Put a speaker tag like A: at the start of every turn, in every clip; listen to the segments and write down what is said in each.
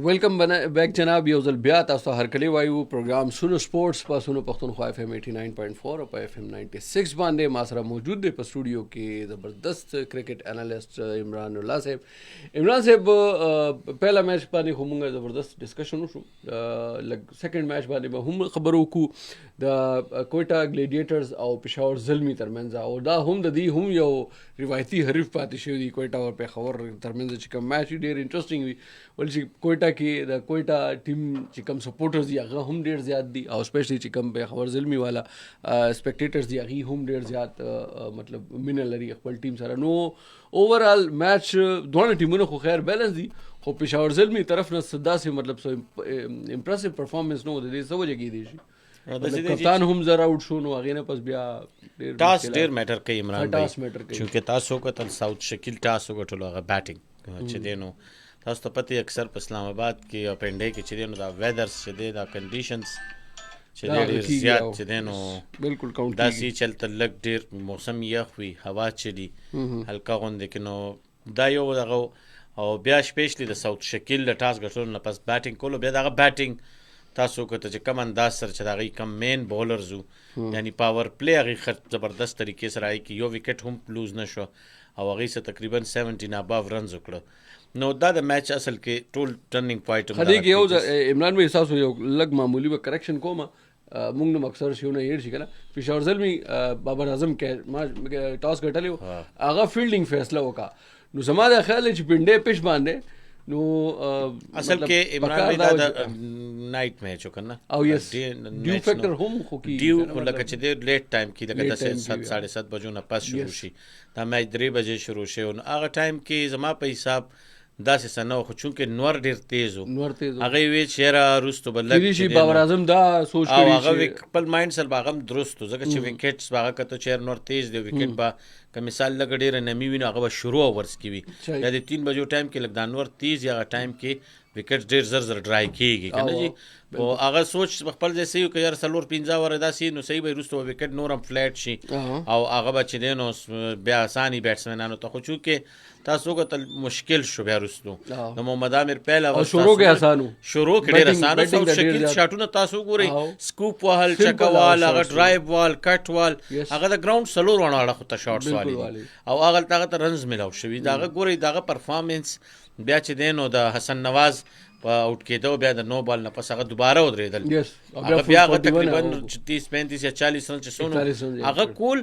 A: Welcome back जनाब, यो ज़ल बिया तास्तो हर कले वायु प्रोग्राम सुनो स्पोर्ट्स पर सुनो पख्तूनख्वा FM 89.4 और पर FM 96 बांधे मासरा मौजूद दे पर स्टूडियो के ज़बरदस्त क्रिकेट एनालिस्ट इमरान उल्ला साहब। इमरान साहब पहला मैच बाने हुमूंगा ज़बरदस्त डिस्कशन उशू लग सेकंड मैच बाने में हम खबरों को द कोयटा ग्लेडिएटर्स और पेशावर ज़ल्मी तरमेंजा और दा हम दी हम यो रिवायती हरीफ पाती शेदी कोयटा और पेशावर तरमेंजा चिका मैच डेर इंटरेस्टिंग हुई वल्सी कोयटा की द कोयटा टीम चिकम सपोर्टर्स दी अगा हम डेर ज़्यादा दी और स्पेशली चिकम पेशावर ज़ल्मी वाला स्पेक्टेटर्स दी अगी हम डेर ज़्यादा मतलब मिनल लरी अकबल टीम सारा नो ओवरऑल मैच दोनों टीमों को खैर बैलेंस दी हो पेशावर ज़ल्मी तरफ न सदा से मतलब सो इम्प्रेसिव परफॉर्मेंस नो दे सब जगह दी कप्तान हम जरा आउट शो नो आगे ना पास बिया
B: टास डेर मैटर कई इमरान भाई क्योंकि टास होगा तल साउथ शकील टास होगा टोलो आगे बैटिंग चदेनो टास तो पति अक्सर इस्लामाबाद की पेंडे की चदेनो दा वेदर्स चदे दा कंडीशंस चदे ज़्यादा चदेनो
A: बिल्कुल काउंट
B: दासी चलता लग डेर मौसम यह हुई हवा चली हल्का गोंदे किनो दायो दागो और बिया स्पेशली द साउथ शकील टास गटो न पास बैटिंग कोलो बिया दागा बैटिंग تاسو کو ته کم انداز سره چې داغي کم مین بولرز یعنی پاور پلی هغه خط زبردست طریقې سره آی کی یو وکټ هم لوز نشو او هغه سره تقریبا 17 اباف رنز وکړه نو دا د میچ اصل کې ټول ټرنینګ پوینټ
A: خدای کې یو عمران بھائی احساس یو لګ معمولی به کریکشن کوم مونږ نو اکثر شو نه هیر شي کنه پیشاور ځلمی بابر اعظم کې ما ټاس ګټلو هغه فیلډینګ فیصله وکا نو زما د خیال چې پنده پش باندې نو
B: اصل کې عمران بھائی دا نایټ میچ وکړه
A: او یس ډیو فیکٹر هم خو کی
B: ډیو لکه چې د لیټ ټایم کې لکه 7:30 بجو نه پاس شروع شي دا میچ 3 بجې شروع شي او هغه ټایم کې زما په حساب داسې سنو خو چونکه نور ډیر تیز هغه وی چیرې روستو بلک
A: شي بابر اعظم دا سوچ کړی
B: هغه خپل مایند سره باغم درست ځکه چې وکټس باغه کته چیر نور تیز دی وکټ با که مثال لګ ډیر نمی وینو هغه شروع اورس کی وی یا د 3 بجو ټایم کې لګ دانور تیز یا ټایم کې وکټ ډیر زر زر ډرای کیږي کنه جی او هغه سوچ خپل ځای سيو کې یار سلور 15 ور داسي نو صحیح به روستو وکټ نورم فلیټ شي او هغه بچ دینو بیا اساني بیټسمنانو ته خو چونکه تاسو کو تل مشکل شو بیا روستو نو محمد عامر پہلا
A: شروع کې آسانو
B: شروع کې ډیر آسانو سو شکل شاټونه تاسو ګوري سکوپ وهل چکوال هغه ډرایو وال کټ وال هغه د ګراوند سلور ونه اړه خو شاټس والی او هغه هغه رنز ملاو شوی داغه ګوري داغه پرفارمنس بیا چې دینو د حسن نواز آؤٹ کېدو بیا د نو بال نه پس هغه دوباره ودرېدل هغه بیا هغه تقریبا 30 35 یا 40 رن چې سونو هغه کول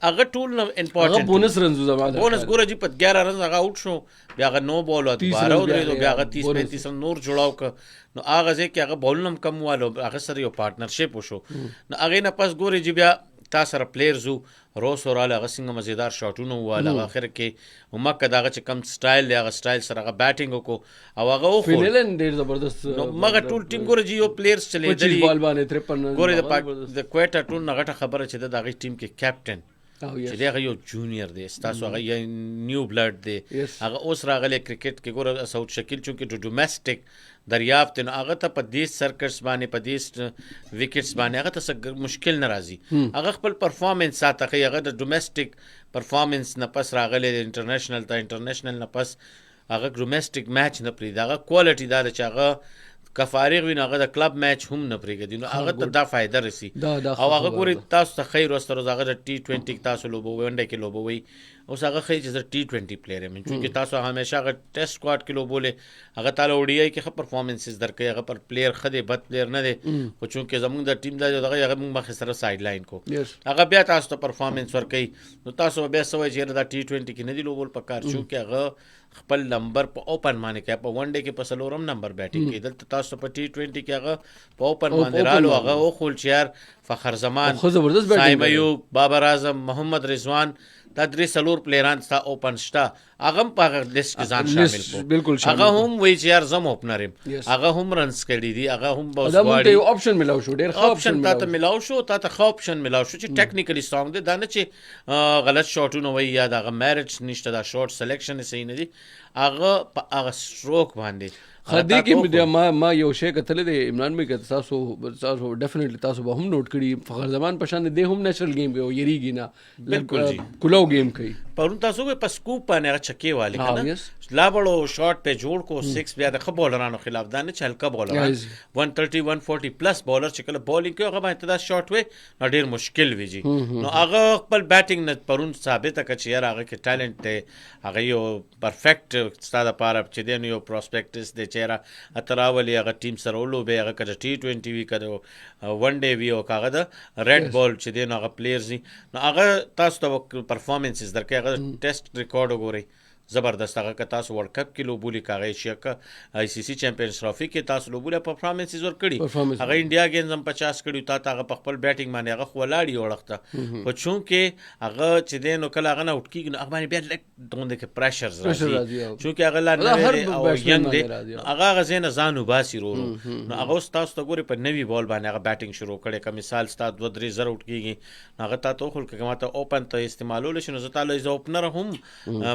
B: هغه ټول نه امپورټنت
A: هغه بونس رنز زماده
B: بونس ګوره جی په 11 رن هغه آؤٹ شو بیا هغه نو بال دوباره ودرېدل بیا هغه 30 35 رن نور جوړاو ک نو هغه ځکه هغه بولنم کم والو هغه سره یو پارټنرشپ وشو نو هغه نه پس ګوره جی بیا تاسو را پلیئرز روس اور هغه څنګه مزیدار شاټونه واله اخر کې همکه داغه چې کم سټایل دی هغه سټایل سره هغه بیټینګ وکړو او هغه خو
A: فینلن ډیر زبردست
B: نو مګه ټول ټیم ګور جی یو پلیئرز چلے دی
A: بال باندې 53
B: ګور د کویټا ټول نغټه خبره چې دغه ټیم کې کیپټن چې دغه یو جونیئر دی تاسو هغه یو نیو بلډ دی هغه اوس راغلی کرکټ کې ګور ساوث شکل چونکه ډومېسټک دریافت نو هغه ته په دیس سرکټس باندې په دیس وکټس باندې هغه ته مشکل ناراضي هغه خپل پرفارمنس ساته هغه د ډومېسټک پرفارمنس نه پس راغلی انټرنیشنل ته انټرنیشنل نه پس هغه ډومېسټک میچ نه پری دا کوالټي دا چې هغه کفارغ ویني هغه د کلب میچ هم نه پریږدي نو هغه ته دا فائدہ رسی او هغه ګوري تاسو ته خیر واستره هغه د T20 تاسو لوبو ونډه کې لوبوي اوس هغه خیر چې د T20 پلیئر یم چونکه تاسو همیشه هغه ټیسټ سکواډ کې لوبولې هغه تعالی ODI کې خپل پرفارمنسز درکې هغه پر پلیئر خدي بد پلیئر نه دی خو چونکه زمونږ د ټیم دا هغه موږ مخ سره سایډ لاین کو هغه بیا تاسو ته پرفارمنس ورکړي نو تاسو بیا سوي چې د T20 کې نه دی لوبول پکار چونکه هغه خپل نمبر په اوپن باندې کې په ونډه کې په سلورم نمبر بیټینګ کې دلته تاسو په T20 کې هغه په اوپن باندې رالو هغه او خلچیار فخر زمان سایم ایوب بابر اعظم محمد رضوان دا درې سلور پلیران ستا اوپن شتا هغه په هغه لیست کې ځان شامل کو
A: بالکل
B: هغه هم وی چې یار زم اوپنر هغه هم رنز کړي دي هغه هم
A: بس واړي یو اپشن ملاو شو ډیر ښه
B: اپشن ته ملاو شو ته ښه اپشن ملاو شو چې ټیکنیکلی سترونګ دي دا نه چې غلط شاټونه وي یا دا میرټس نشته دا شاټ سلیکشن صحیح نه دي هغه په هغه سټروک باندې
A: خدای کې ما یو شی کتل دی عمران بھائی که تاسو ډیفینیټلی تاسو به هم نوٹ کړي فخر زمان پشان دی هم نیچرل گیم یو یریږي نه
B: بالکل جی
A: کلو گیم کوي
B: پرون تاسو په سکوپ باندې هغه چکې والے کنه لا بړو شاٹ په جوړ کو 6 بیا د خ بولرانو خلاف دا نه چلکا بولران 130 140 پلس بولر چې کله بولینګ کوي هغه باندې دا شاٹ وي نو ډیر مشکل وي جی نو هغه خپل بیټینګ نه پرون ثابت کړ چې یار هغه کې ټالنت دی هغه یو پرفیکټ ستاده لپاره چې دی یو پروسپیکټس دی چیرې اتراولي هغه ټیم سره ولوبه هغه کړه T20 وی کړو ون ډے وی او هغه د ریډ بال چې دی نو هغه پلیئرز نو هغه تاسو ته پرفارمنسز درکې هغه ټیسټ ریکارډ وګورئ زبردست هغه که تاسو ورلد کپ کې لوبولي کاغی شي که آی سی سی چیمپیونز ټرافي کې تاسو لوبولي پرفارمنسز ور کړی هغه انډیا گیمز هم 50 کړی تا هغه په خپل بیټینګ باندې هغه خلاړی وړخته خو چون کې هغه چې دین نو کله هغه نه اٹکی نو هغه باندې بیا لک دوند کې پریشرز راځي چون کې هغه لا نه او ینګ دی هغه غزنه ځانو باسي رو نو هغه تاسو ته ګوري په نوی بال باندې هغه بیټینګ شروع کړي که مثال ستاسو 2-3 زر اٹکیږي هغه تاسو خل کې ماته اوپن ته استعمالول شي نو زه تعالی ز اوپنر هم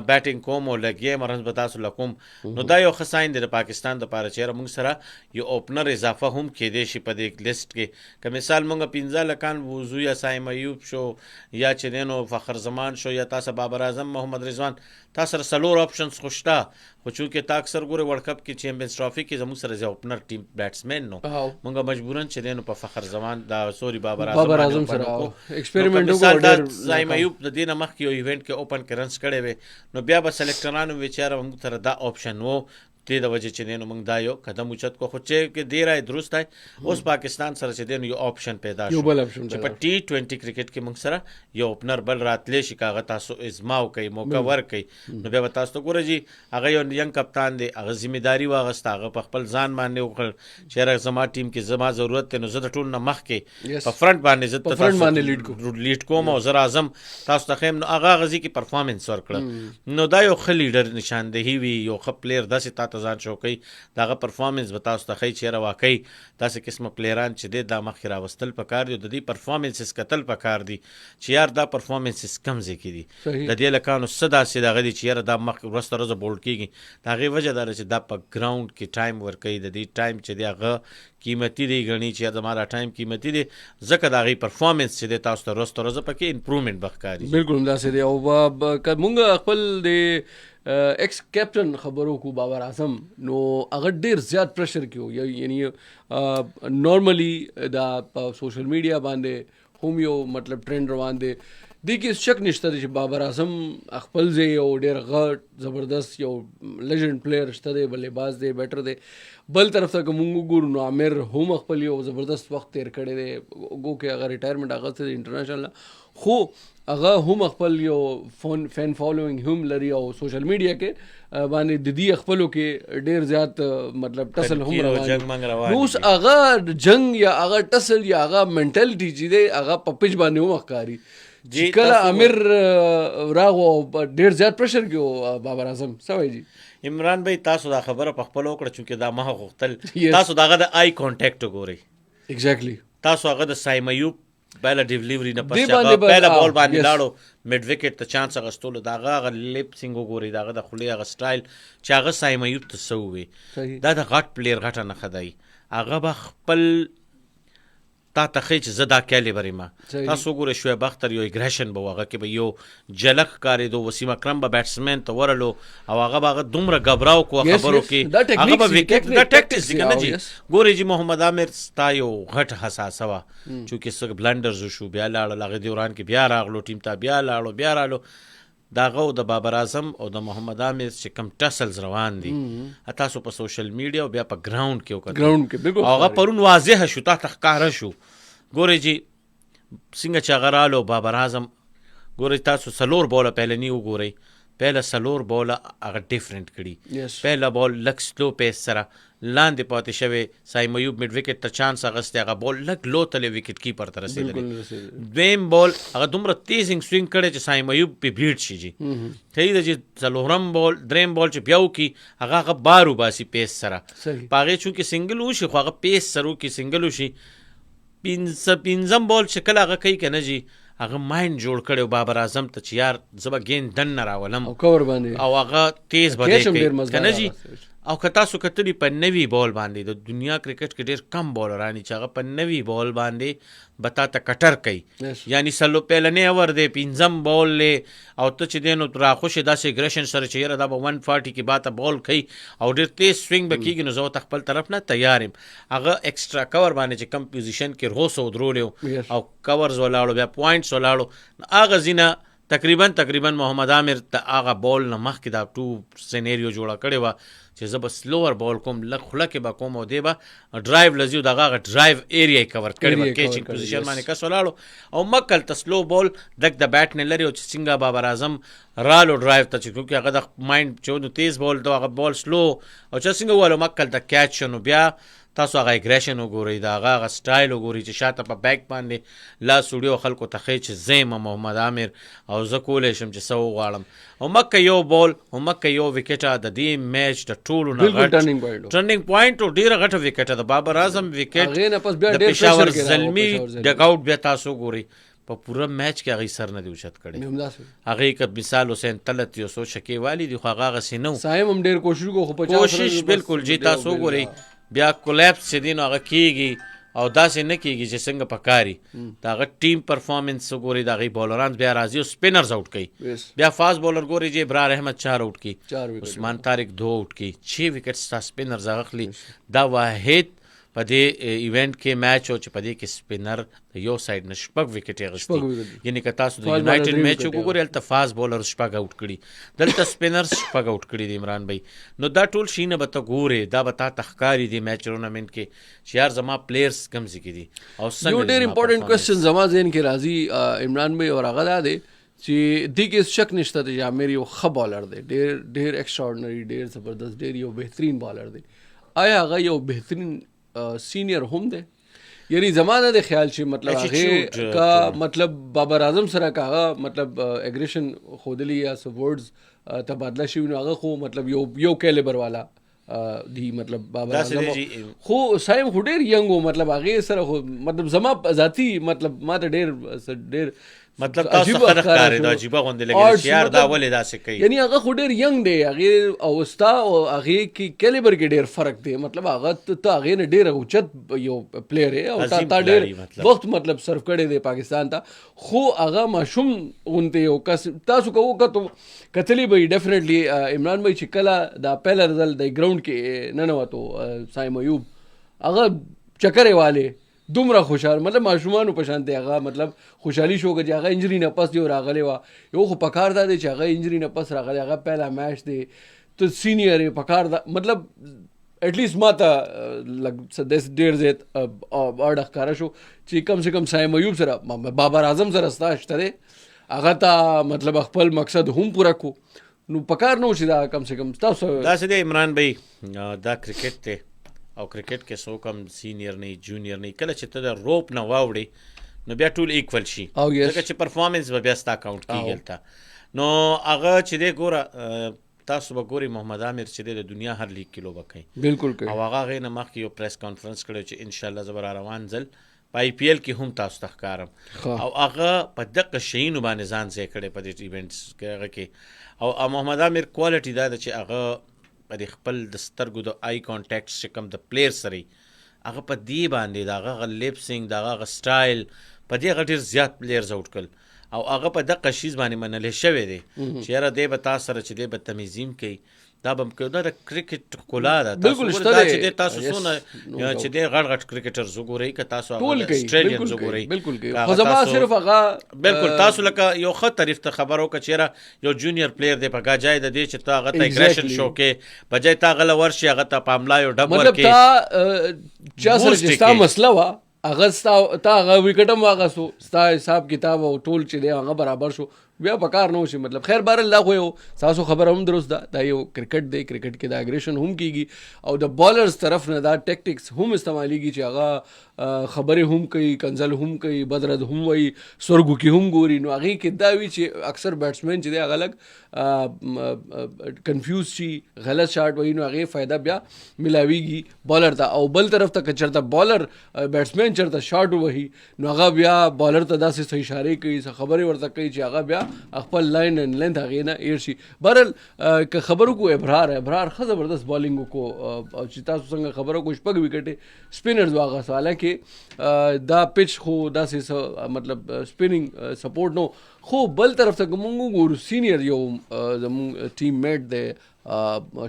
B: بیټینګ کوم او لګي مرز بتاسو لکم نو دا یو خساین دی د پاکستان د پاره چیرې موږ سره یو اوپنر اضافه هم کې دی شي په دې لیست کې که مثال موږ 15 لکان وضو یا سایم ایوب شو یا چې دینو فخر زمان شو یا تاسو بابر اعظم محمد رضوان تاسو سره سلور آپشنز خوشتا خو چونکه تا اکثر ګوره ورلد کپ کې چیمپیونز ټرافي کې زموږ سره یو اوپنر ټیم بیټسمن نو موږ مجبورن چې دینو په فخر زمان دا سوري بابر اعظم سره ایکسپریمنٹ وکړو سایم ایوب د دینه مخ کې یو ایونت کې اوپن کرنس کړي وي نو بیا به سلیکټرانو وچاره موږ تر دا آپشن وو دې د وجه چې نو موږ دا یو قدم اوچت کو خو چې کې دی راي درست ہے اوس پاکستان سره چې دین یو آپشن پیدا شو چې په T20 کرکټ کې موږ سره یو اوپنر بل راتلې شي کاغه تاسو ازماو کوي موقع ور کوي نو بیا تاسو ته ګورئ جی هغه یو ینګ کپتان دی هغه ځمېداري واغسته هغه په خپل ځان باندې وکړ چې راځه زما ټیم کې زما ضرورت ته نو زه د ټول نه مخ کې په فرنٹ باندې زه تاسو لیډ کوم او زر اعظم تاسو ته خیم نو هغه غزي کې پرفارمنس ور کړ نو دا یو خل لیډر نشاندهي وی یو خ پلیئر داسې تا ځان شوکي داغه پرفارمنس به تاسو ته خی چیرې واقعي داسې قسمه پلیران چې د مخ راوستل پکار دي د دې پرفارمنسز کتل پکار دي چې یار دا پرفارمنسز کم ځکې دي د دې لکانو صدا سي دغه دي چې یار دا مخ ورسته روزه بولډ کیږي دا غي وجه دار چې دا په ګراوند کې ټایم ور کوي د دې ټایم چې دغه قیمتي دی غني چې دا مارا ټایم قیمتي دی ځکه دا غي پرفارمنس چې تاسو ته روزه روزه پکې امپروومنت بخکاری
A: بالکل دا سي دی او مونږ خپل د ایکس کیپټن خبرو کو بابر اعظم نو هغه ډیر زیات پریشر کیو یعنی نارملی دا سوشل میډیا باندې هم یو مطلب ټرند روان دی دغه شک نشته چې بابر اعظم خپل ځای یو ډیر غټ زبردست یو لیجند پلیئر شته دی بلې باز دی بیټر دی بل طرف ته کوم ګورو نو عامر هم خپل یو زبردست وخت تیر کړی دی گو کې هغه ریټایرمنٹ هغه ته انټرنیشنل خو هغه هم خپل یو فین فالوینګ هم لري او سوشل میډیا کې باندې د دې خپلو کې ډیر زیات مطلب ټسل هم روان نو هغه جنگ یا هغه ټسل یا هغه منټالټي چې دی هغه په پچ باندې هم ښکاري چې کله امیر راغو ډیر زیات پریشر کیو بابر اعظم سوي جی
B: عمران بھائی تاسو دا خبره په خپل وکړه چې دا ما غوښتل تاسو داغه د آی کانټیکټ وګورئ
A: ایگزیکټلی
B: تاسو هغه د سایم ایوب پہلا ډیلیوری نه پښه پہلا بال باندې لاړو میډ وکټ ته چانس غستول داغه لیپ سینګ وګوري داغه د خلی هغه سټایل چې هغه سایم ایوب ته سووي دا د غټ پلیر غټه نه خدای هغه به خپل تا تخیچ زدا کیلیبر ما تاسو ګوره شعیب اختر یو اګریشن به هغه کې به یو جلک کاری دو وسیم اکرم به بیټسمن ته ورلو او هغه به دومره غبراو کو خبرو کې هغه به وکټ دا ټیکټیکس کنه جی ګوره جی محمد عامر ستا یو غټ حساس وا چې سګ بلندرز شو بیا لاړ لغه دوران کې بیا راغلو ټیم ته بیا لاړو داغه د بابر اعظم او د محمد عامر چې کم ټسلز روان دي تاسو په سوشل میډیا او بیا په ګراوند کې هغه پرون واضح شو تا تخکاره شو ګوري جی څنګه چې غرالو بابر اعظم ګوري تاسو سلور بوله پهلنی وګورئ پهلا سلور بوله هغه ډیفرنٹ کړي پهلا بال لک سلو پیس سره لاندې پاتې شوی سایم ایوب میډ وکټ ته چانس اغسته هغه بال لک لو تلې وکټ کیپر ته رسیدلی دویم بال هغه دومره تیزنګ سوینګ کړي چې سایم ایوب په بیټ شي جی صحیح دی چې څلورم بال دریم بال چې بیاو کی هغه بارو باسي پیس سره پاغه چونکه سنگل وشي خو هغه پیس سره کی سنگل وشي پینځم بال چې کله هغه کوي کنه جی هغه مایند جوړ کړو بابر اعظم ته چې یار زما ګین دن نه راولم
A: او کور باندې
B: او هغه تیز باندې کنه جی او که تاسو کتلی په نوي بال باندې د دنیا کرکټ کې ډېر کم بالرانی چې هغه په نوي بال باندې به تا ته کټر کوي یعنی سلو پیلنی اور دی 5 بال لی او ته چې دی نو راخوشې داسې اګریشن سره چې یاره دا به 140 کې باته بال کوي او ډېر تیز سوینګ به کېږي نو زه ورته خپل طرف نه تیار یم هغه ایکسټرا کور باندې چې کم پوزیشن کې روس ودرولی او کورز ولاړو بیا پوینټس ولاړو هغه ځینه تقریبا محمد عامر د هغه بال نه مخکې دا 2 سینیریو جوړه کړې وه چې زه به سلوور بال کوم لږ خوله کې به کوم او دی به ډرایو لزي د هغه ډرایو ایریا یې کور کړې وه کیچینګ پوزیشن باندې کس ولاړو او مکل ته سلو بال ډک د بیټ نه لري او چې څنګه بابر اعظم رالو ډرایو ته چې کوکې هغه د مایند چې تیز بال د هغه بال سلو او چې څنګه والو مکل ته کیچ شنو بیا تاسو هغه اګریشن وګورئ د هغه سټایل وګورئ چې شاته په بیک باندې لاس وړي او خلکو ته ښیي چې زه یم محمد عامر او زه کولی شم چې څه وغواړم او مکه یو بال او مکه یو وکټه د دې میچ د ټولو نه غټ ټرنینګ پوینټ او ډېره غټه وکټه د بابر اعظم وکټ د پېښور زلمي ډګ آوټ بیا تاسو وګورئ په پوره میچ کې هغې سر نه دی اوچت کړی هغې که مثال حسین طلعت یو څو شکې والی دي خو هغه هغسې نه و
A: صاحب هم ډېر کوشش وکړو
B: کوشش بالکل جی تاسو وګورئ بیا کولیپس چې دی نو هغه کېږي او داسې نه کېږي چې څنګه پکاري د هغه ټیم پرفارمنس وګورئ د هغې بالران بیا راځي او سپینرز آوټ کوي بیا فاسټ بالر ګورئ چې ابرار احمد 4 آوټ کوي عثمان طارق 2 آوټ کوي 6 وکټ ستا سپینرز هغه اخلي دا واحد په دې ایونټ کې میچ او چې په دې کې سپینر د یو سایډ نه شپږ وکټې اخیستي یعنی که تاسو د یونایټډ میچ وګورئ هلته فاسټ بالر شپږ آوټ کړي دلته سپینرز شپږ آوټ کړي دي عمران بھائی نو دا ټول شیونه به ته ګورې دا به تا ته ښکاري دي میچ ټورنامنټ کې چې یار زما پلیئرز کوم ځای کې دي او څنګه
A: یو ډېر امپورټنټ کوېسچن زما ذهن کې راځي عمران بھائی او هغه دا دی چې دې کې شک نشته دی چې عامر یو ښه بالر دی ډېر ایکسټراډنري ډېر زبردست ډېر یو بهترین بالر دی آیا هغه یو بهترین سینئر هم دی یعنی زمانه د خیال چې مطلب هغه کا مطلب بابر اعظم سره کا مطلب اګریشن خودلی یا سورډز تبادله شي نو هغه خو مطلب یو کیلیبر والا دی مطلب بابر اعظم خو صاحب خو ډېر ینګ مطلب هغه سره خو مطلب زما ذاتی مطلب ما ته ډېر
B: مطلب تاسو خلک کاري دا عجیبه غونډه لګي چې یار دا ولې داسې کوي
A: یعنی هغه خو ډېر ینګ دی هغه او ستا او هغه کې کیلیبر کې ډېر فرق دی مطلب هغه ته هغه نه ډېر اوچت یو پلیئر دی او تا ډېر وخت مطلب سرو کړی دی پاکستان ته خو هغه ماشوم غونته یو کس تاسو کوو کتلی به ډیفینیټلی عمران بھائی چې کله دا پهلا رزل د ګراوند کې ننوتو سایم ایوب هغه چکرې والے دومره خوشحال مطلب ماشومانو په شان دی هغه مطلب خوشحالي شو که چې هغه انجری نه پس یو راغلی وه یو خو پکار دا دی چې هغه انجری نه پس راغلی هغه پهلا میچ دی ته سینیر یې پکار دا مطلب ایټلیسټ ما ته ډېر زیات اړه ښکاره شو چې کم سے کم سایم ایوب سره بابر اعظم سره ستا شته دی هغه ته مطلب خپل مقصد هم پوره کو نو پکار نه و چې دا کم سے کم تاسو
B: داسې دی عمران بھائی دا کرکټ دی او کرکټ کې څوک هم سینیر نه جونیر نه کله چې ته د روپ نه واوړې نو بیا ټول ایکول شي ځکه چې پرفارمنس به بیا ستا اکاونټ کېږي هلته نو هغه چې دی ګوره تاسو به ګورئ محمد عامر چې دی د دنیا هر لیګ کې لوبه کوي
A: بالکل کوي
B: او هغه هغې نه مخکې یو پریس کانفرنس کړی چې انشاءالله زه به را روان ځل په آی پی ایل کې هم تاسو ته ښکارم او هغه په دقه شیانو باندې ځان ځای کړی په دې ایونټس کې هغه کې او محمد عامر کوالټي دا ده چې هغه په دې خپل د سترګو د آی کانټیکټ چې کوم د پلیئر سره هغه په دې باندې د هغه لیپ سینګ د هغه سټایل په دې هغه ډېر زیات پلیئرز آوټ کړل او هغه په دقه شیز باندې منلی شوی دی چې یاره دی به تا سره چې دی به تمیزیم کوي دا به کوي دا د کرکټ ښکلا ده
A: بالکل شته دی
B: چې دی تاسو څونه چې دی غټ غټ کرکټرز وګورئ که تاسو هغه اسټریلیانز وګورئ
A: بالکل کوي خو زما صرف هغه
B: بالکل تاسو لکه یو ښه تعریف ته خبر وکړه چې یاره یو جونیئر پلیئر دی په جای د دې چې ته هغه ته اګریشن شو کې په جای ته هغه له ورشي هغه ته په حمله یو ډب ورکړي
A: مطلب تا چا سره چې ستا مسله وه هغه تا هغه وکټ هم واغستو ستا حساب کتاب او ټول چې دی هغه برابر شو بیا په کار نه وشي مطلب خیر بهر الله خو یو ستاسو خبره هم درست ده دا یو کرکټ دی کرکټ کې دا اګریشن هم کېږي او د بالرز طرف نه دا ټیکټکس هم استعمالیږي چې هغه خبرې هم کوي کنزل هم کوي بدرد هم وایي سورګو کې هم ګوري نو هغې کې دا وي چې اکثر بیټسمین چې دی هغه لږ کنفیوز شي غلط شاټ وایي نو هغې فایده بیا ملاویږي بالر ته او بل طرف ته که چېرته بالر بیټسمین چېرته شاټ ووهي نو هغه بیا بالر ته داسې څه اشارې کوي څه خبرې ورته کوي چې هغه بیا خپل لاین ان لینث هغې نه ایر شي. بهرحال که خبرو کو ابرار ښه زبردست بالینګ وکړو او چې تاسو څنګه خبره کو 6 وکټې سپینرز واغسته، حالانکې دا پچ خو داسې مطلب سپیننګ سپورټ نو. خو بل طرف ته که مونږ وګورو سینیر یو زمونږ ټیم میټ دی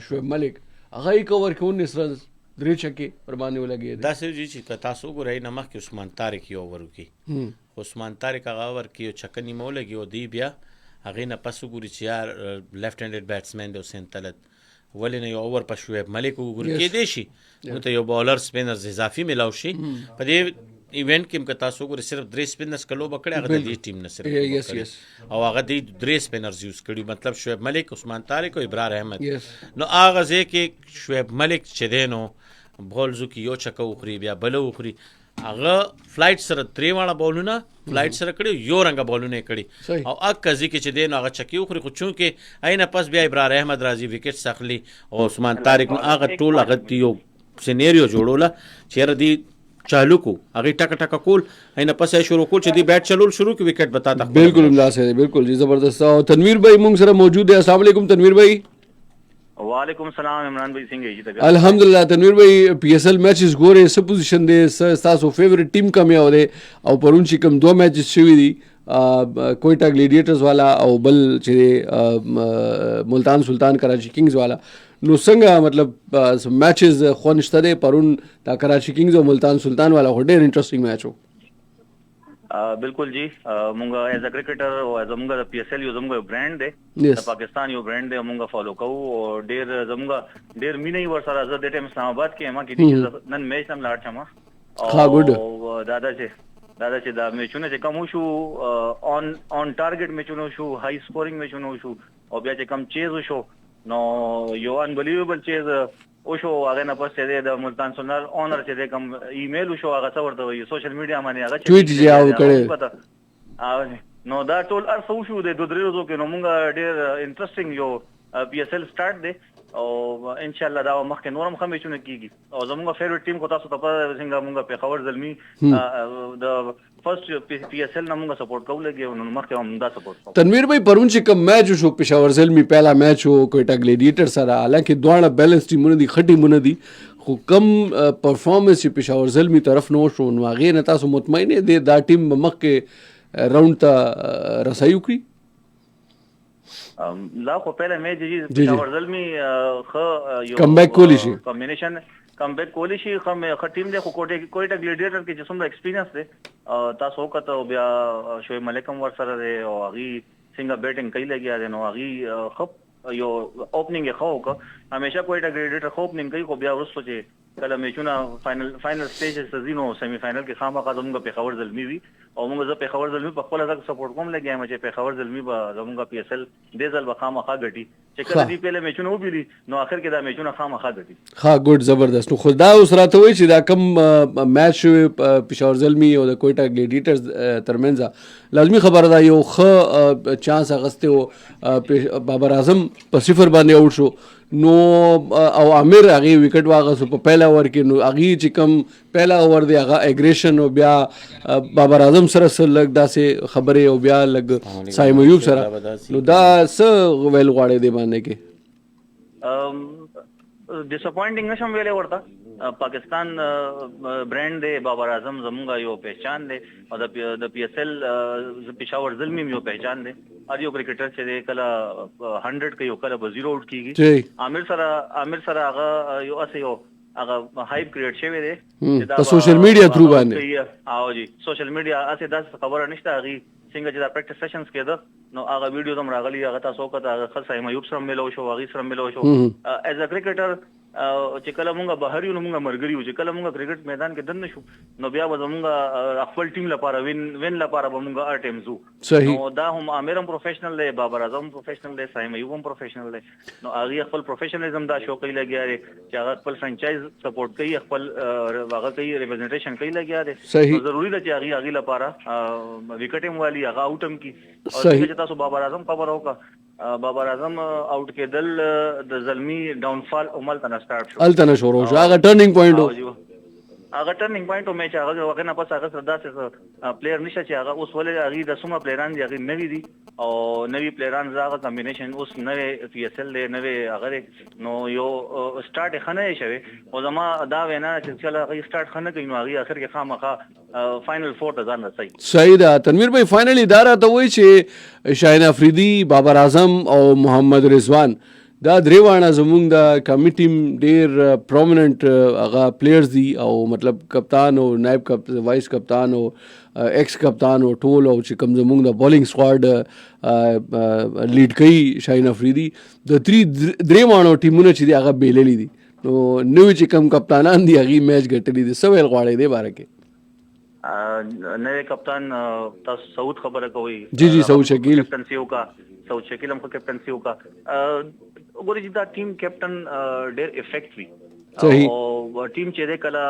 A: شعیب ملک، هغه یې کور کې 19 رنز 3 چکې پر باندې ولګېدې.
B: داسې دي چې که تاسو وګورئ نه مخکې عثمان طارق یو اوور وکړي، عثمان طارق هغه اوور کې یو چکه نیمه ولګي او دی بیا هغې نه پس وګوري چې یار لیفټ هینډډ بیټسمین دی حسین طلعت، ولې نه یو اوور په شعیب ملک وګوري. کېدای شي موږ ته یو بالر سپینرز اضافي میلاو شي په دې ایونت کې. که تاسو وګورئ صرف 3 سپینرز که لوبه کړې، هغه د دې ټیم نه صرف لوبه کړې او هغه د 3 سپینرز یوز کړي، مطلب شعیب ملک، عثمان طارق او ابرار احمد. نو هغه ځای کې شعیب ملک چې دی نو بولزو کې یو چکه وخوري بیا بله وخوري، هغه فلایټ سره 3 واړه بولونه فلایټ سره کړي، یو رنګه بولونه یې کړي او اکه ځای کې چې دی نو هغه چکې وخوري. خو چونکې اینه پس بیا ابرار احمد راځي وکټس اخلي او عثمان طارق نو هغه ټول هغه یو سینیریو جوړوله چې یاره دی چالو کو هغه ټک ټک کول، اینه پس یې شروع کول چې دی بیٹ چلول شروع کی وکټ بتا تا.
A: بالکل امداسه دی، بالکل جی زبردست. او تنویر بھائی مونږ سره موجود دی. السلام علیکم تنویر بھائی.
C: وعلیکم السلام عمران بھائی څنګه یې ته؟
A: الحمدلله. تنویر بھائی پی ایس ایل میچز ګورې څه پوزیشن دی، تاسو فیوریټ ټیم کوم یو دی او پرون چې کوم 2 میچز شوي دي کوئټه ګلیډیټرز والا او بل چې ملتان سلطان کراچی کنگز والا، نو څنګه مطلب میچز خو نشته دی؟ پرون دا کراچی کنگز او ملتان سلطان والا خو ډېر انټرسټینګ میچ و.
C: بالکل جی، مونږ ایز ا کرکټر او ایز مونږ د پی ایس ایل یو زموږ برانډ دی، د پاکستان یو برانډ دی، مونږ فالو کوو او ډېر زموږ ډېر مینه ور سره. زه د ټیم اسلام آباد کې ما کې نن میچ هم لاړ شم او دا چې دا میچونه چې کوم شو آن ټارګټ میچونه شو، های سکورینګ میچونه شو او بیا چې کوم چیز شو نو یو انبلیویبل چیز او شو. هغه نه پس د ملتان سلطان اونر چې کوم ایمیل شو هغه څه ورته وي سوشل میډیا باندې هغه
A: ټویټ یې او کړی
C: نو دا ټول ارسو شو د 2 ورځو کې. نو مونږ ډېر انټرسټینګ یو پی ایس ایل سٹارټ دی او ان شاء الله دا مخکې نورم هم میچونه کیږي. او زموږ فیوریټ ټیم کو تاسو ته پته څنګه مونږ پیښور زلمی د فرست پی ایس ایل نه مونږ سپورټ کوو لګي او نو مخکې هم دا سپورټ کوو.
A: تنویر بھائی پرون چې کوم میچ شو پیښور زلمی پہلا میچ و کوئټه ګلیډیټر سره، حالانکه دواړه بیلنس ټیمونه دي، ښه ټیمونه دي، خو کم پرفارمنس چې پیښور زلمی طرف نو شو نو هغې نه تاسو مطمئن دی دا ټیم به مخکې راوند ته رسایي وکړي؟
C: لا خو پہله میچ جی پیښور زلمی خو یو
A: کم بیک کولی شي،
C: کمبینیشن کم بیک کولی شي، خو ټیم دی. خو کوئټه ګلیډیټر کې چې څومره ایکسپیرینس دی تاسو وکړه بیا شعیب ملک هم ور سره دی او هغې څنګه بیټینګ کوي لګیا دی نو هغې ښه یو اوپننګ یې ښه وکړه. همیشه کوئټه ګلیډیټر ښه اوپننګ کوي، خو بیا وروسته چې کله میچونه فاینل سټیجز ته ځي نو سیمی فاینل کې خامخا زموږ پیښور زلمی وي او موږ زه پیښور زلمی په خپله ځکه سپورټ کوم لګیا یم چې پیښور زلمی به زموږ پی ایس ایل دې ځل به خامخا ګټي چې کله دې پهله میچونه وبیلي نو آخر کې دا میچونه خامخا ګټي.
A: ښه ګډ زبردست. نو خو دا اوس راته وایي چې دا کوم میچ پیښور زلمی او د کوئټه ګلیډیټرز ترمنځ لازمي خبره ده یو ښه چانس اخیستی و، بابر اعظم په 0 باندې آوټ شو نو او عامر هغې وکټ واغستو په پهلا اوور کې، نو هغې چې کوم پهلا اوور دی هغه اګریشن او بیا بابر اعظم سره څه لږ داسې خبرې او بیا لږ سایم ایوب سره، نو دا څه ویل غواړئ دې باندې کې؟
C: ډساپوینټینګ نشم ویلی ورته. پاکستان برانډ دی، بابر اعظم زموږ یو پہچان دی او د پی ایس ایل پېښور زلمی یو پہچان دی. هر یو کرکټر چې دی کله 100 کوي او کله به 0 آوټ کیږي. عامر سره هغه یو اسې یو هغه هایپ کریټ شوی دی
A: په سوشل میډیا تھرو باندې.
C: او جی سوشل میډیا اسې داسې خبره نشته. هغې څنګه چې دا پریکټس سیشنز کېده نو هغه ویډیو هم راغلي، هغه تاسو وکړه، هغه ښه سایم ایوب سره میلاو شو، هغې سره میلاو شو. ایز ا کرکټر چې کله مونږ بهر یو نو مونږ ملګري یو، چې کله مونږ کرکټ میدان کې دننه شو نو بیا به زمونږ خپل ټیم لپاره وین لپاره به مونږ هر ټایم ځو. نو دا هم عامر هم پروفیشنل دی، بابر اعظم پروفیشنل دی، سایم ایوب هم پروفیشنل دی. نو هغې خپل پروفیشنلزم دا شو کوي لګیا دی چې هغه خپل فرانچایز سپورټ کوي، خپل هغه کوي ریپرزنټیشن کوي لګیا دی. نو ضروري ده چې هغې لپاره وکټ هم والي، هغه آوټ هم کي. او څنګه چې تاسو بابر اعظم خبره وکړه، بابر اعظم آوټ کېدل د زلمی ډاون فال عمل ته نه سٹارټ شو،
A: هلته نه شروع شو، هغه ټرننګ پوینټ و.
C: هغه ټرنینګ پوینټ او میچ هغه وغه نه پس هغه سردا څه پلیئر نشه چې هغه اوس ولې هغه د سومه پلیئران دي هغه نوی دي او نوی پلیئران زغه کمبینیشن اوس نوې پی اس ال له نوې هغه نو یو سٹارټ خنه شوی او زما دا وینا چې کله هغه سٹارټ خنه کوي نو هغه اخر کې خامخا فائنل 4 ته ځان رسي.
A: صحیح ده تنویر بھائی فائنلی اداره ته وایي چې شاهین افریدي بابر اعظم او محمد رضوان دا دریوانه زمونږ د کمیټیم ډیر پرومیننٹ هغه پلیئرز دي او مطلب کپتان او نائب وائس کپتان او ایکس کپتان او ټول او چې کوم زمونږ د بالنګ سکواډ لیډ کوي شاهین افریدي د دریوانو ټیمونه چې دي هغه بیللی دي نو نوې چې کوم کپتانان دي هغه میچ ګټلی دي سویل غواړي دی باره کې
C: نوې کپتان تاسو سعود خبره کوي
A: جی سعود شکیل
C: کپتنسیو کا سعود شکیل هم کپتنسیو کا وګورئ چې دا ټیم کپټن ډېر افیکټ وي او ټیم چې د کله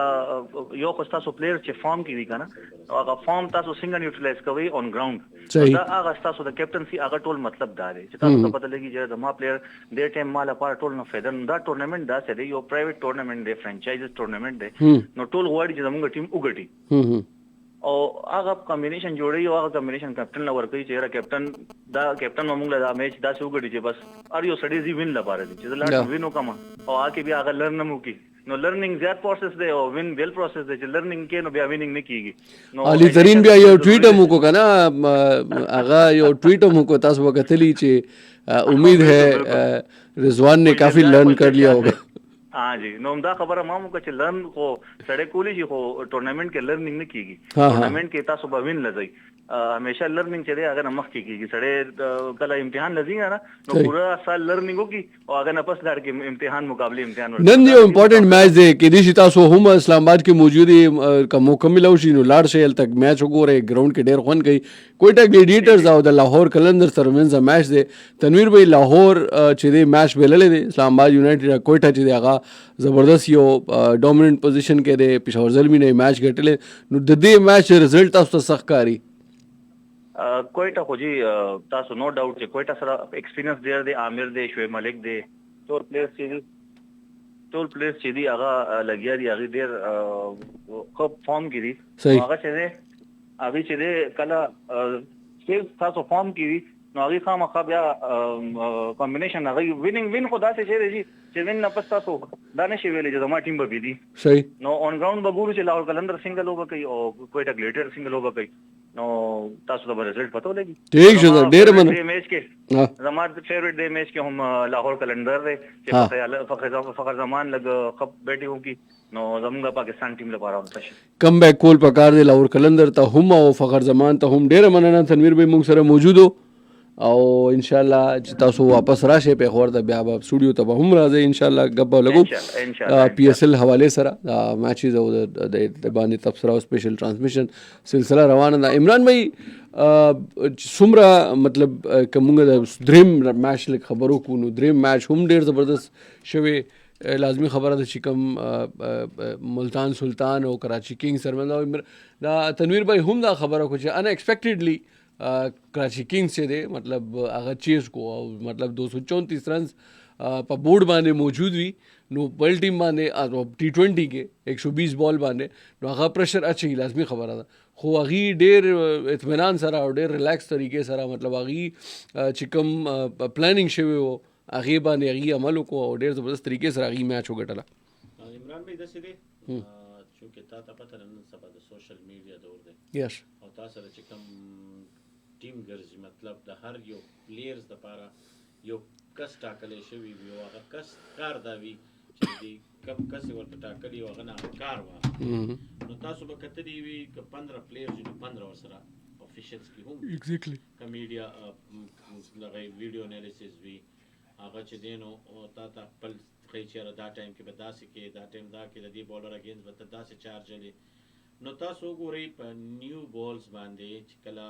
C: یو خو تاسو پلیئر چې فارم کې دي کنه هغه فارم تاسو څنګه نیوټرلایز کوي اون ګراوند دا هغه تاسو د کپټنسي هغه ټول مطلب دا دی چې تاسو ته پته لګي چې د ما پلیئر ډېر ټایم مال لپاره ټول نو فیدر دا ټورنمنت دا څه دی یو پرایویټ ټورنمنت دی فرانچایز ټورنمنت دی نو ټول غواړي چې زموږ ټیم وګټي او هغه کمبینیشن جوړي او هغه کمبینیشن کپټن لور کوي چې را کپټن موږ له دا میچ دا څه وګړي چې بس ار یو سړی زی وین لپاره دي چې لاټ وینو کما او هغه بیا هغه لرن مو کی نو لرنینګ زیات پروسس دی او وین ویل پروسس دی چې لرنینګ کې نو بیا وینینګ نه کیږي نو
A: علي ترين بیا یو ټویټ مو کو کنه هغه یو ټویټ مو کو تاسو وکتلی چې امید ہے رضوان نے کافی لرن کر لیا ہوگا.
C: हाँ जी نو دا خبره ما مو چې لرن خو سړی کولی شي خو ټورنمنت کې لرنینګ نه کیږي ټورنمنت کې تاسو به وین لځي همیشه لرنینګ چې دی هغه نه مخ کیږي سړی کله امتحان لځي نه نو پورا سال لرنینګ وکي او هغه نه پس لار کې امتحان مقابله امتحان
A: نن یو امپورټنٹ میچ دی کې دي چې تاسو هم اسلام آباد کې موجود دي کوم مکمل او شي نو لاړ شي تک میچ وګورئ ګراوند کې ډیر خون کوي کوټا ګلیډیټرز او د لاهور کلندر ترمنځ میچ دی تنویر بھائی لاهور چې دی میچ ویللې دی اسلام آباد یونایټډ کوټا چې دی هغه زبردست یو ډومیننٹ پوزیشن کې دی پېښور زلمی نه میچ ګټلې نو د دې میچ رزلټ تاسو ته سخت کاری
C: کوئټه خو جی تاسو نو ډاوټ چې کوئټه سره ایکسپیرینس ډیر دی عامر دی شعیب ملک دی ټول پلیئرز چې دی هغه لګیا دي هغه ډیر خو فارم کې دي هغه چې دی کله چې تاسو فارم کې دي نو هغه خامخا بیا کمبینیشن هغه وین خو داسې شي دی چې وین نه پس تاسو دا نشي ویلې چې زما ټیم به بي دي
A: صحیح
C: نو اون ګراوند به ګورو چې لاهور کلندر سنگل وبا کوي او کوئټه ګلیډر سنگل وبا کوي نو تاسو ته رزلټ پته ولګي
A: ٹھیک ہے ډیر من
C: میچ کې زما فیوریټ دی میچ کې هم لاهور کلندر دی چې فخر زمان لګ خپ بیٹی ہوں کی نو زموږ پاکستان ټیم لپاره ورته
A: کم بیک کول پکار دی لاهور کلندر ته هم او فخر زمان ته هم ډیر مننه تنویر بھائی موږ سره موجود او ان شاء الله چې تاسو واپس راشئ په خور د بیا په سټوډیو ته به هم راځي ان شاء الله غب لګو پی اس ال حواله سره د میچز او د باندې تبصره او سپیشل ترانسمیشن سلسله روانه ده. عمران بھائی څومره مطلب کومه د دریم میچ لک خبرو کو نو دریم میچ هم ډیر زبردست شوی لازمی خبره ده چې کوم ملتان سلطان او کراچی کنگ سرمنده دا تنویر بھائی هم دا خبره کو چې ان ایکسپیکټډلی کراچی کنگز چې دی مطلب هغه چیز کو او مطلب 234 رنز په بورډ باندې موجود وي نو بل ټیم باندې T20 کې 120 بال باندې نو هغه پریشر اچي لازمی خبره ده خو هغه ډیر اطمینان سره او ډیر ریلیکس طریقې سره مطلب هغه چې کوم پلانینګ شوی وو هغه باندې هغه عمل وکړو او ډیر زبردست طریقې سره هغه میچ وګټله.
B: عمران بھائی داسې دی چې تا ته پته نن سبا د سوشل میډیا دور دی
A: یس
B: او تاسو سره چې کوم ټیم ګرځي مطلب د هر یو پلیئرز لپاره یو کس ټاکلی شوی وي او هغه کس کار دا وي چې دی کم کس ورته ټاکلی او هغه نه کار واخلي نو تاسو به کتلی وي که 15 پلیئرز نو 15 ورسره افیشلز کې هم
A: ایگزیکټلی
B: که میډیا دغه ویډیو انالیسز وي هغه چې دی نو تا ته خپل ښایي چېرې دا ټایم کې به داسې کې دا ټایم دا کې د دې بالر اګینسټ به ته داسې چارج لې نو تاسو وګورئ په نیو بالز باندې چې کله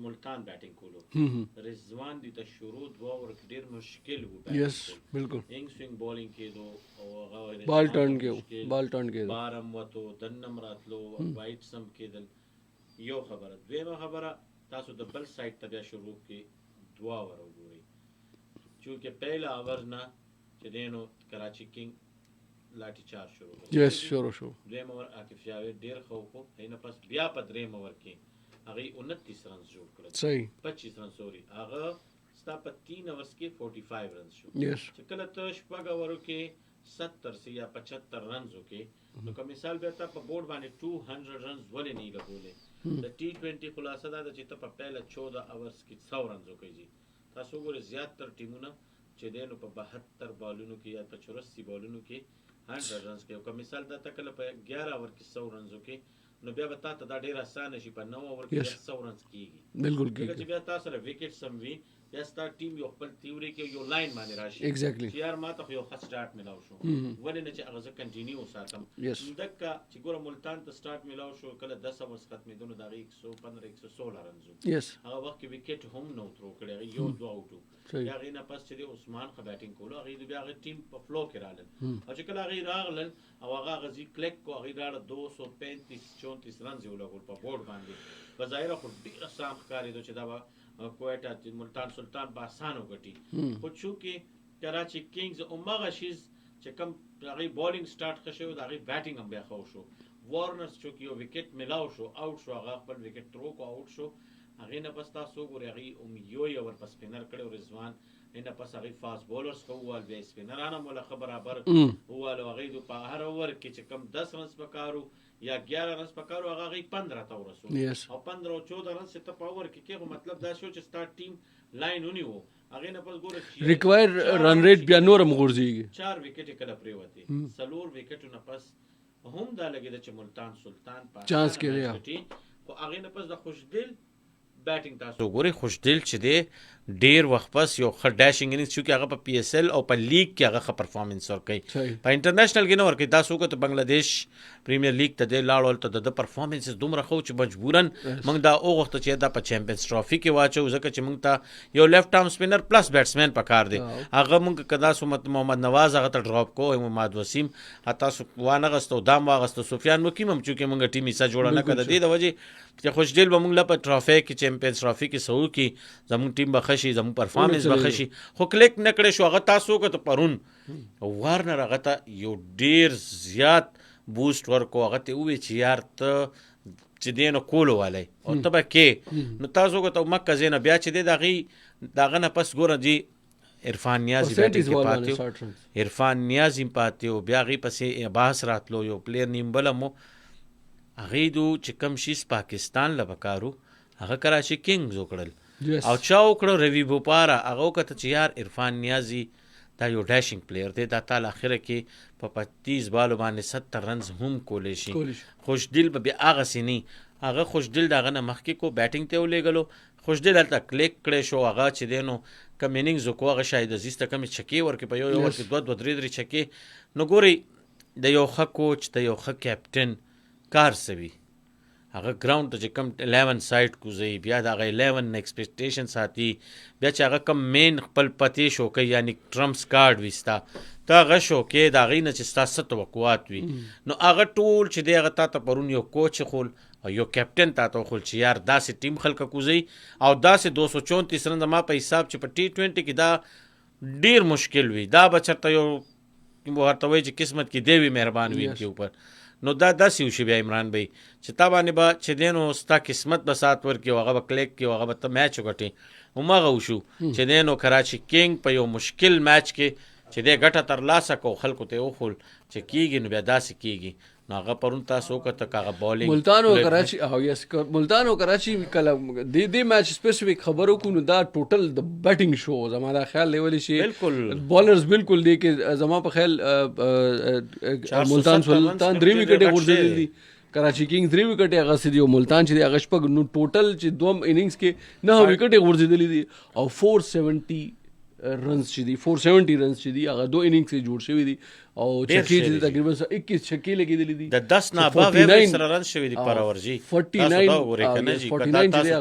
B: ملتان بیٹنگ کولو رضوان دی ته شروع دوا ورک ډیر مشکل وو
A: یس بالکل
B: انګ سوینګ بالینګ کېدو او هغه
A: بال ټرن کېدو
B: بارم وته دنم راتلو وایټ سم کېدل یو خبره دویمه خبره تاسو د بل سایډ ته بیا شروع کې دوا ور وګورئ چونکه پهلا اوور نه چې دینو کراچی کنگ لاټي چارج شروع
A: یس شروع شو
B: دویم اوور عاقف جاوید ډیر خو کو نه پس بیا په دریم اوور کې هغه 29 رنز جوړ کړل
A: صحیح
B: 25 رن سوري هغه ستا په 3 اورز کې 45 رنز شو
A: یس
B: چې کله ته شپږ اورو کې 70 سي یا 75 رنز وکې نو کوم مثال به تا په بورډ باندې 200 رنز ولې نه لګولې د T20 خلاصه دا چې ته په پهله 14 اورز کې 100 رنز وکړي تاسو ګورئ زیاتره ټیمونه چې دینو په 72 بالونو کې یا په 84 بالونو کې 100 رنز کې کوم مثال دا تکله په 11 اوور کې 100 رنز کې نو بیا به تاسو دا ډیر اسانه شي په 9 اوور کې 100 رنز کیږي
A: بالکل
B: کیږي
A: کیږي
B: چې بیا تاسو سره وکټ سم وي یا ستاسو ټیم یو خپل تیوري کې یو لاین باندې راشي
A: ایگزیکټلی
B: چې یار ما ته یو ښه سٹارټ ملاو شو ولې نه چې هغه زه کنټینیو ساتم دکه چې ګوره ملتان ته سٹارټ ملاو شو کله 10 اوورز ختمېدو دا 115 116 رنز
A: یس
B: هغه وخت کې وکټ هم نو ترو کړی یو دوه اوټو یا غي نه پس چې عثمان خ بیټینګ کولو هغه بیا هغه ټیم په فلو کې رالل او چې کله هغه راغلل او هغه غزي کلیک کو هغه راړه 235 34 رنز یو لګول په بورډ باندې بظاهر خو ډیر آسان ښکاري چې دا کوټا چې ملتان سلطان په اسانو غټي خو چې کراچي کینګز او مغه شیز چې کم هغه بولینګ سٹارټ کښو دا هغه بیټینګ هم بیا خو شو وارنرز چې یو وکټ ملاو شو اوټ شو هغه خپل وکټ ترو کو اوټ شو هغه نه پس تاسو ګورئ هغه یو اور پس سپینر کړو رضوان نه پس هغه فاست بولرز کووال بیا سپینرانه مولا برابر هوالو هغه په هر اور کې چې کم 10 رنز پکارو یا 11 رنز پکارو هغه 15 ته ورسول او 15 او 14 رنز ته پاور کې مطلب دا شو چې سٹارټ ټیم لاین ونیو هغه نه پس ګورئ
A: ریکوایر رن ریټ بیا نورم غورځيږي
B: 4 وکټ کله پریوته سلور وکټ نه پس هم دا لګیدا چې ملتان سلطان په
A: چانس کړی
B: خو هغه نه پس د خوشدل بیټینګ تاسو ګوري خوشدل چې دی ډیر وخت پس یو ښه ډاشینګ اننګز چې هغه په پی اس ال او په لیګ کې هغه ښه پرفارمنس ورکړي په انټرنیشنل کې نه ورکړي تاسو کو ته بنگلاديش پریمیر لیګ ته د لاړول ته د پرفارمنس دومره خو چې مجبورن موږ دا اوغخت چې دا په چمپیونز ټرافي کې واچو ځکه چې موږ ته یو لیفت آرم سپینر پلس بیټسمن پکار دی هغه موږ کدا سمت محمد نواز هغه ته ډراپ کو محمد وسیم اته سو وانه غستو دام واغستو سفیان مکیم هم چې موږ ټیم یې جوړه نه کړه دی د وجه چې خوشدل به موږ لا په ټرافي کې چمپیونز ټرافي کې سو کې زموږ ټیم بخشي زموږ پرفارمنس بخشي خو کلیک نکړې شو هغه تاسو کو ته پرون وارنر هغه ته یو ډیر زیات بوست ورکو هغه ته وی چې یار ته چې دینو کولو والي او ته کې نو تاسو کو ته مکه زینه بیا چې دی داغه نه پس ګور دی عرفان نیازی بیٹنگ کې پاتیو عرفان نیازی پاتیو بیا غي پسې عباس راتلو یو پلیر نیم بلمو هغه دو چې کم شیس پاکستان لبکارو هغه کراچي کینګز وکړل او چا وکړو روی بوپارا هغه کته چې یار عرفان نیازی دا یو ډاشینګ پلیر دی دا تعالی اخره کې په 35 بالو باندې 70 رنز هم کولې شي خوشدل به بیا هغه سینی هغه خوشدل داغه نه مخکې کو بیټینګ ته ولېګلو خوشدل هلته کلیک کړی شو هغه چې دینو کم اننګز کو هغه شاید عزیز ته کم چکی ورکې په یو ورکې 2-3 چکی نو ګوري د یو ښه کوچ د یو ښه کیپټن کار سوي هغه ګراوند ته چې کم 11 سایت کوزي بیا د هغه 11 ایکسپیکټیشن ساتي بیا چې هغه کم مین خپل پتی شو کوي یعنی ټرمپس کارت وستا تا هغه شو کې د هغې نه چې ستا څه توقعات وي نو هغه ټول چې دی هغه تا ته پرون یو کوچ خول او یو کیپټن تا ته خول چې یار داسې ټیم خلکه کوزي او داسې 234 رن ما په حساب چې په T20 کې دا ډیر مشکل وي دا بچرته یو ورته وایي چې قسمت کې دی وي مهربان وي کې اوپر نو دا داسې وشي بیا عمران بھائی چې تا باندې به چې دی نو ستا قسمت به سات ورکړي هغه به کلیک کړي هغه به ته میچ وګټې هماغه وشو چې دی نو کراچي کینګ په یو مشکل میچ کې چې دی ګټه ترلاسه کو خلکو ته وښول چې کېږي نو بیا داسې کېږي نو هغه پرون تاسو وکړه که هغه بالینګ
A: ملتان او کراچي او یس ملتان او کراچي کله د میچ سپیسیفیک خبرو کو نو دا ټوټل د بیټینګ شو زما دا خیال لیول شي
B: بالکل
A: بالرز بالکل دی کې زما په خیال ملتان سلطان 3 وکټ ورځي دي کراچي کینګ 3 وکټ هغه سړي او ملتان چې هغه شپږ نو ټوټل چې دوم اننګز کې 9 وکټ ورځي دي او 470 رنز چې دي 470 رنز چې دي هغه 2 اننګز کې جوړ شوی دي او چکی چې تقریبا 21 چکی لګیدلې دي
B: د 10 نه اباو سره رن شوی دي پر اور جی
A: 49
B: ورې کنه جی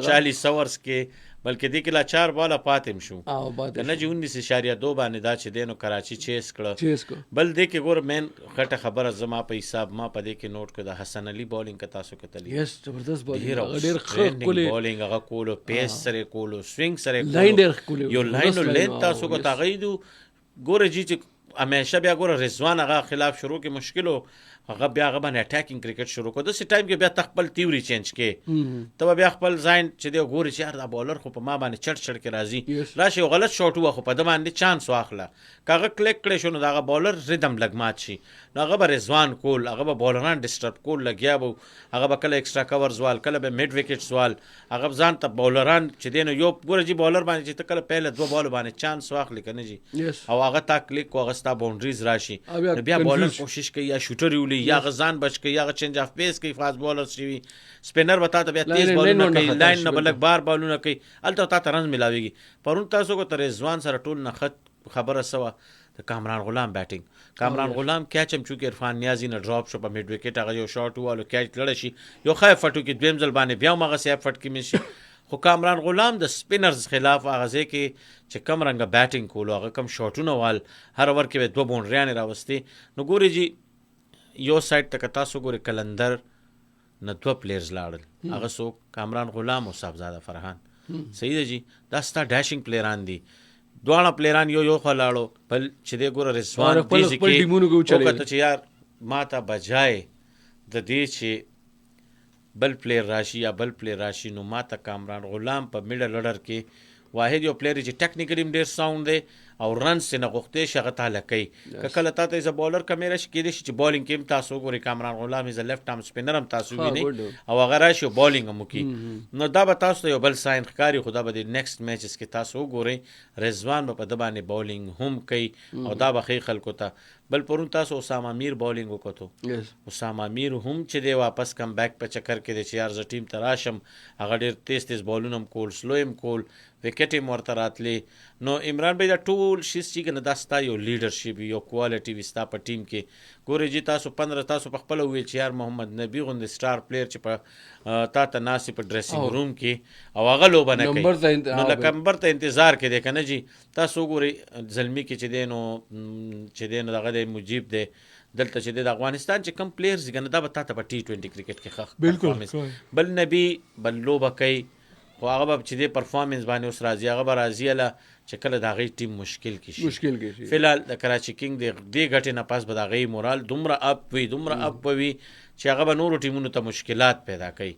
B: 40 اورز کې بلکې دې کې لا 4 بالا پاتم شو کنه جی 19.2 باندې دا چې دینو کراچي چیس کړه بل دې کې ګور مین غټه خبره زما په حساب ما په دې کې نوٹ کړه د حسن علي بولینګ کا تاسو کتلی
A: یس زبردست بولینګ ډېر ښه کولې
B: بولینګ هغه کولو پیس سره کولو سوینګ سره
A: لاین ډېر کولې
B: یو لاین لین تاسو کو تاغیدو ګور جی چې همیشه بیا ګوره رضوان هغه خلاف شروع کې مشکل هغه بیا هغه باندې اټیکینګ کرکټ شروع کړ داسې ټایم کې بیا ته خپل تیوري چینج کې ته به بیا خپل ځاین چې دی ګوري چې یار دا بالر خو په ما باندې چټ چټ کې راځي راشي یو غلط شاټ ووه خو په ده باندې چانس واخله که هغه کلیک کړی شو نو د هغه بالر ریدم لږ مات شي نو هغه به رضوان کول هغه به بالران ډسټرب کول لګیا به هغه به کله ایکسټرا کور زوال کله به میډ وکټ زوال هغه به ځان ته بالران چې دی نو یو ګوره جي بالر باندې چې ته کله پهله 2 بال باندې چانس واخلې که نه جي او هغه تا کلیک کو هغه ستا باونډریز راشي بیا بالر کوشش کوي یا شوټر یولي یا هغه ځان بچ کوي یا هغه چینج اف پیس کوي فاست بالر شي سپینر به تا ته بیا تیز بالونه کوي لاین نه به لږ بار بالونه کوي هلته تا ته رنز میلاویږي پرون تاسو کو ته رضوان سره ټول نه خط خبره سوه د کامران غلام بیټینګ کامران غلام کیچ هم چونکې عرفان نیازي نه ډراپ شو په میډ وکټ هغه یو شاټ ووالو کیچ لړه شي یو ښه فټو کې دویم ځل باندې بیا هم هغسې فټ کې مشي خو کامران غلام د سپینرز خلاف هغه ځای کې چې کم رنګه بیټینګ کولو هغه کم شاټونه وال هر اوور کې به 2 باونډریانې راوستې نو ګورې جي یو سایډ ته که تاسو ګورې کلندر نه 2 پلیرز لاړل هغه څوک کامران غلام او صاحبزاده فرحان صحیح ده جي دا ستا ډیشنګ پلیران دي دواړه پلیران یو خوا لاړو بل چې دی ګوره رضوان دې کې وکته چې یار ما ته بجای د دې چې بل پلیر راشي یا بل پلیر راشي نو ما ته کامران غلام په میډل لډر کې واحد یو پلیر چې ټیکنیکلی هم ډېر ساوند دی او رنز یې نه غوښتی شي هغه تاله کوي که کله تا ته ایز بالر کمی راشي کیدای شي چې بالینګ کې هم تاسو وګورئ کامران غلام ایز لیفټ ارم سپینر هم تاسو وینئ او هغه راشي او بالینګ هم وکړي نو دا به تاسو ته یو بل ساین ښکاري خو دا به د نیکسټ میچز کې تاسو وګورئ رضوان به په ده باندې بالینګ هم کوي او دا به ښیي خلکو ته بل پرون تاسو اسامه میر بالینګ وکتو اسامه میر هم چې دی واپس کم بیک په چکر کې دی چې یار زه ټیم ته راشم هغه ډېر تیز تیز بالونه هم کول سلو هم کول وکټ یې ورته راتلې نو عمران بھائی دا ټول شیز چې که نه دا ستا یو لیډرشپ یو کوالټي وي ستا په ټیم کې ګورې جي تاسو 15 تاسو په خپله وویل چې یار محمد نبي غوندې سټار پلیر چې په تا ته ناستې په ډریسنګ روم کې او هغه لوبه نه کوي نو لکه نمبر ته انتظار کې دی که نه جي تاسو وګورئ زلمي کې چې دی نو دغه دی مجیب دی دلته چې د افغانستان چې کم پلیرز دي که نه دا به تا ته په T20 کرکټ کې ښه پرفارمنس بل نبي بل لوبه کوي خو هغه به چې د پرفارمنس باندې اوس راځي هغه به راځي هله چې کله د هغې ټیم مشکل کې شي فلحال د کراچي کینګ د دې ګټې نه پس به د هغې مورال دومره اپ وي چې هغه به نورو ټیمونو ته مشکلات پیدا کوي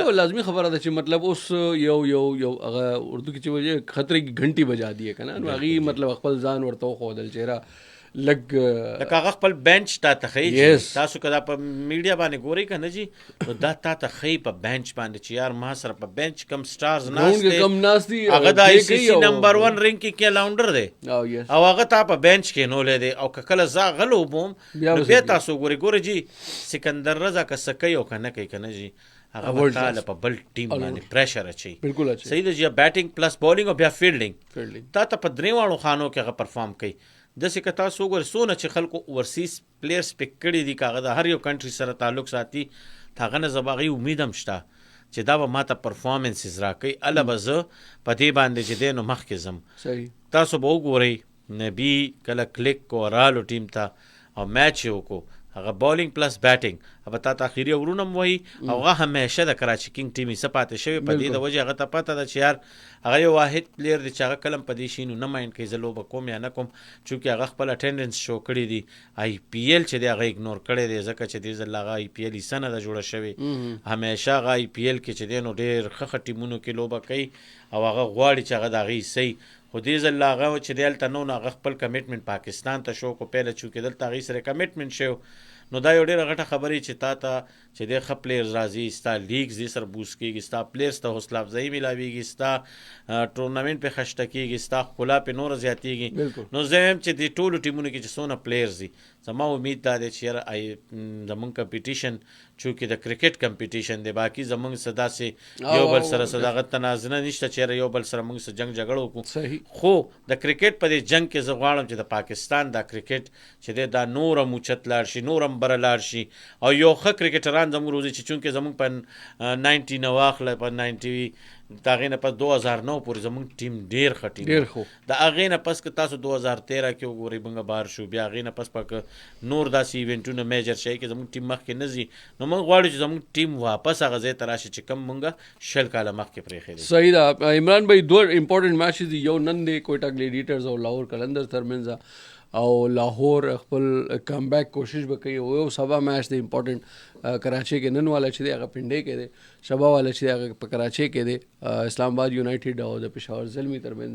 A: او لازمي خبره ده چې مطلب اوس یو هغه اردو کې چې وایي خطرې کی घंटी بجا دی که نه نو هغې مطلب خپل ځان ورته وښودل چې
B: لکه هغه خپل بینچ تا ته ښیي تاسو که دا په میډیا باندې ګورئ که نه جي نو دا تا ته ښیي په بینچ باندې چې یار ما سره په بینچ کم سټارز ناست دي هغه د ICC نمبر 1 رینک کې کیلاونډر دی او هغه تا په بینچ کې نولی دی او که کله زه هغه لوبوم نو بیا تاسو ګورئ جي سکندر رضا که څه کوي او که نه کوي که نه جي هغه به تاله په بل ټیم باندې پریشر اچوي صحیح ده جي بیټینګ پلس بالینګ او بیا فیلډینګ تا ته په درې واړو خانو کې هغه پرفارم کوي داسې که تاسو وګورئ څونه چې خلکو اوورسیز پلیئرز پک کړي دي که هغه د هر یو کنټري سره تعلق ساتي هغه نه زه به هغې امید هم شته چې دا به ما ته پرفارمنسز راکوي هله به زه په دې باندې چې دی نو مخکې ځم تاسو به وګورئ نبي کله کلیک کو رالو ټیم ته او میچ یې وکړو هغه بالینګ پلس بیټینګ به تا ته اخري اورونه هم وایي او هغه همیشه د کراچي کینګ ټیم یې څه پاتې شوی په دې د وجې هغه ته پته ده چې یار هغه یو واحد پلیر دی چې هغه کله هم په دې شي نو نه مایند کوي زه لوبه کوم یا نه کوم چونکې هغه خپل اټینډنس شو کړي دي IPL چې دی هغه اګنور کړی دی ځکه چې دې ځل هغه IPL حصه نه ده جوړه شوې همیشه هغه IPL کې چې دی نو ډېر ښه ټیمونو کې لوبه کوي او هغه غواړي چې هغه د هغې حصه خو دې ځل هغه چې دی هلته نو هغه خپل کمیټمنټ پاکستان ته شو کو پهله چونکې دلته هغې سره کمیټمنټ شو نو دا یو ډېره غټه خبرې چې تا ته چې دی ښه پلیرز راځي ستا لیګز دې سره بوست کېږي ستا پلیرز ته حوصله افزایي میلاویږي ستا ټورنمنټ پې خشته کېږي ستا ښکلا پې نوره زیاتېږي نو زه یم چې دې ټولو ټیمونو کې چې څونه پلیرز دي زما امید دا دی چې یاره زمونږ کمپیټیشن چونکې د کرکټ کمپیټیشن دی باقي زمونږ څه داسې یو بل سره څه دغه تنازنه نشته چې یاره یو بل سره مونږ څه جنګ جګړه وکړو خو د کرکټ په دې جنګ کې زه غواړم چې د پاکستان دا کرکټ چې دی دا نور هم اوچت لاړ شي نور هم بره لاړ شي او یو ښه کرکټران زموږ روزي چې چونکې زموږ په 90 نه واخله په 90 د هغې نه پس 2009 پورې زموږ ټیم ډېر ښه ټیم د هغې نه پس که تاسو 2013 کې وګورئ موږ بار شو بیا هغې نه پس که نور داسې ایونټونه میجر شي کې زموږ ټیم مخکې نه ځي نو موږ غواړو چې زموږ ټیم واپس هغه ځای ته راشي چې کوم موږ 10 کاله مخکې پرېښی دی
A: صحیح ده عمران بھائی 2 امپورټنټ میچز دي یو نن دی کوئټه ګلیډیټرز او لاهور قلندرز ترمنځ او لاهور خپل کم بیک کوشش به کوي او یو سبا میچ دی امپورټنٹ کراچي کې نن والا چې دی هغه پنډې کې دی سبا والا چې دی هغه په کراچي کې دی اسلام آباد یونایټډ او د پېښور زلمي ترمنځ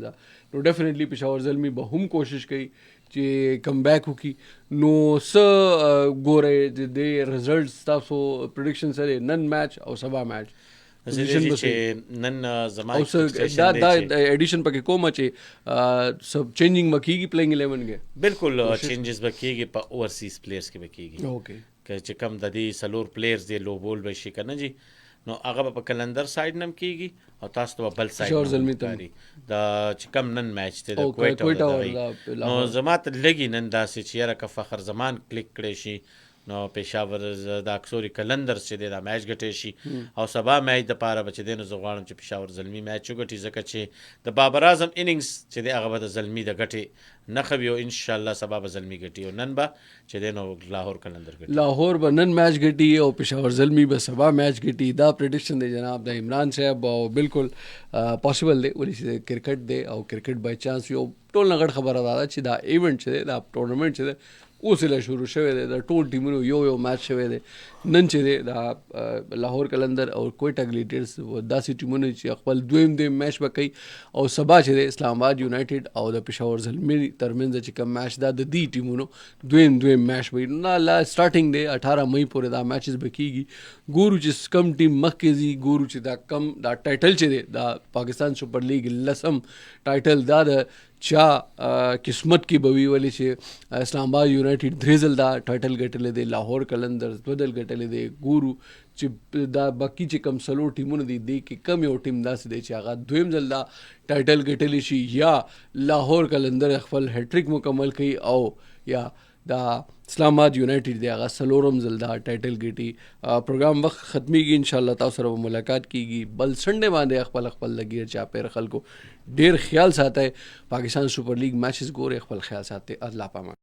A: نو ډیفینیټلی پېښور زلمي به هم کوشش کوي چې کم بیک وکړي نو څه ګورئ د رزلټس تاسو پریډکشن سره نن میچ او سبا میچ
B: نن زما
A: دا ایډیشن پکې کومه چې سب چینجینګ مکیږي پلینګ 11 کې
B: بالکل چینجز بکیږي په اوورسیز پلیئرز کې بکیږي
A: اوکې
B: چې کم د دې سلور پلیئرز دی لو بول به شي کنه جی نو هغه په کلندر سایډ نم کیږي او تاسو ته بل سایډ دا چې کم نن میچ ته د کویټا نو زما ته لګي نن داسې چې یاره که فخر زمان کلیک کړی شي نو پېښور د اکثوري کلندر چې دی دا میچ ګټی شي او سبا میچ دپاره به چې دی نو زه غواړم چې پېښور زلمي میچ وګټي ځکه چې د بابر اعظم اننګز چې دی هغه به د زلمي د ګټې نښه وي او انشاءالله سبا به زلمي ګټي او نن به چې دی نو لاهور کلندر ګټي
A: لاهور به نن میچ ګټي او پېښور زلمي به سبا میچ ګټي دا پریډکشن دی جناب د عمران صاحب او بالکل پاسبل دی ولې چې کرکټ دی او کرکټ بای چانس یو ټول نه غټ خبره ده چې دا ایونټ چې دی دا ټورنمنټ چې دی اوس لا شروع شوی دی د ټول ټیمونو یو میچ شوی دی نن چې دی دا لاهور کلندر او کویټا ګلیډرز داسې ټیمونه چې خپل دویم میچ به کوي او سبا چې دی اسلام آباد یونایټډ او د پېښور زلمي ترمنځ چې کوم میچ دا د دې ټیمونو دویم میچ به نه لا سټارټینګ دی 18 مئی پورې دا میچز به کیږي ګورو چې کم ټیم مخکې ځي ګورو چې دا کم دا ټایټل چې دی دا پاکستان سپر لیګ لسم ټایټل دا د چا قسمت کې به وي ولې چې اسلام آباد یونایټډ درې ځل دا ټایټل ګټلی دی لاهور کلندرز دوه ځل ګټلی دی ګورو چې دا باقي چې کم څلور ټیمونه دي دې کې کم یو ټیم داسې دی چې هغه دویم ځل دا ټایټل ګټلی شي یا لاهور کلندر خپل هیټریک مکمل کوي او یا دا اسلام آباد یونایټډ دی هغه څلورم ځل دا ټایټل ګټي پروګرام وخت ختمیږي انشاءالله تاسو سره ملاقات کیږي بل سنډے باندې خپل لګیر چاپیر خلکو ډیر خیال ساتئ پاکستان سپر لیګ میچز ګوري خپل خیال ساتئ الله پامان